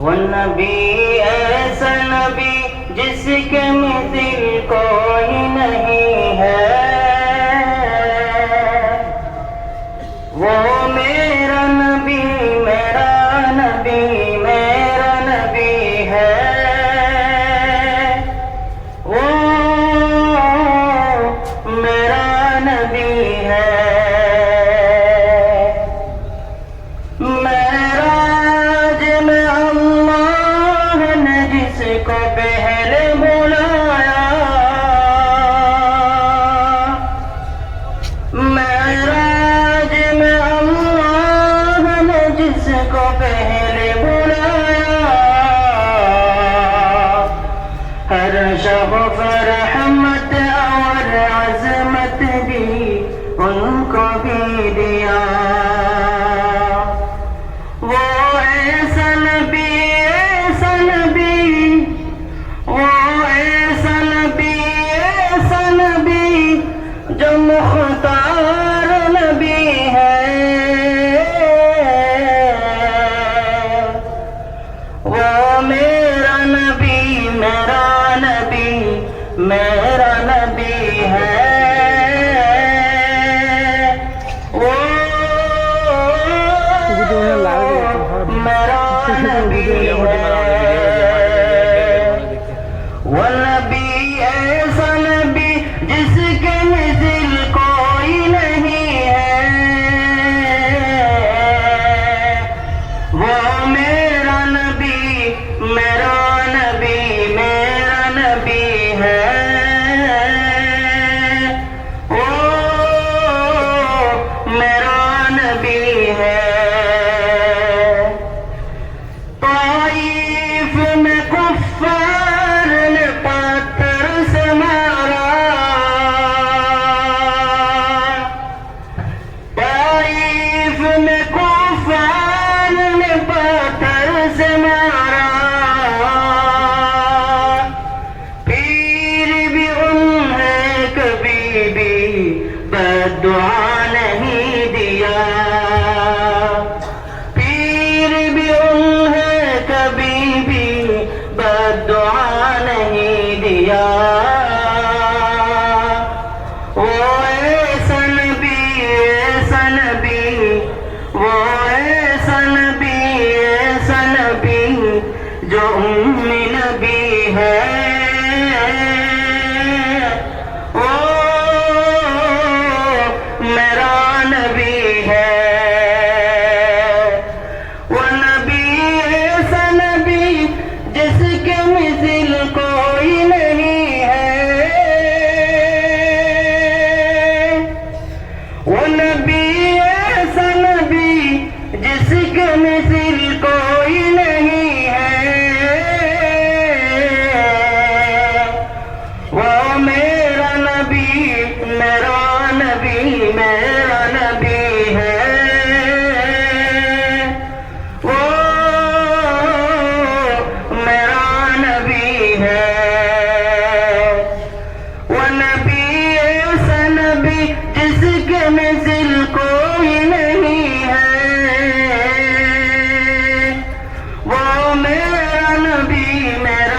وہ نبی ایسا نبی جس کے مثل کوئی نہیں ہے، وہ میرا نبی میرا نبی میرا نبی ہے، وہ میرا نبی ہے۔ معراج میں اللہ نے جس کو پہلے بلایا، معراج میں اللہ نے جس کو پہلے بلایا، ہر شب رحمت اور عظمت بھی ان کو بھی دیا۔ وہ ایسا نبی ایسا نبی، وہ ایسا نبی ایسا نبی جو مختار نبی ہے، وہ میرا نبی میرا نبی میرا نبی ہے، وہ میرا نبی ہے۔ وہ نبی ایسا نبی جس کے مثل کوئی نہیں ہے، وہ میرا نبی میرا نبی میرا نبی ہے، وہ میرا نبی ہے۔ طائف میں کفار نے پتھر سے مارا، طائف میں کفار نے پتھر سے مارا، پھر بھی انہیں کبھی بھی بد دعا نہیں دیا، پھر بھی انہیں کبھی بھی بد دعا نہیں دیا۔ وہ ایسا نبی ایسا نبی، وہ ایسا نبی ایسا نبی جو امی نبی ہے، وہ میرا نبی ہے۔ وہ نبی ایسا نبی جس کے مثل کوئی نہیں ہے، وہ نبی ایسا نبی جس کے مثل کوئی نہیں ہے، وہ میرا نبی میرا نبی میرا نبی ہے، وہ میرا نبی ہے۔ وہ نبی ایسا نبی جس کے مثل کوئی نہیں ہے، وہ میرا نبی میرا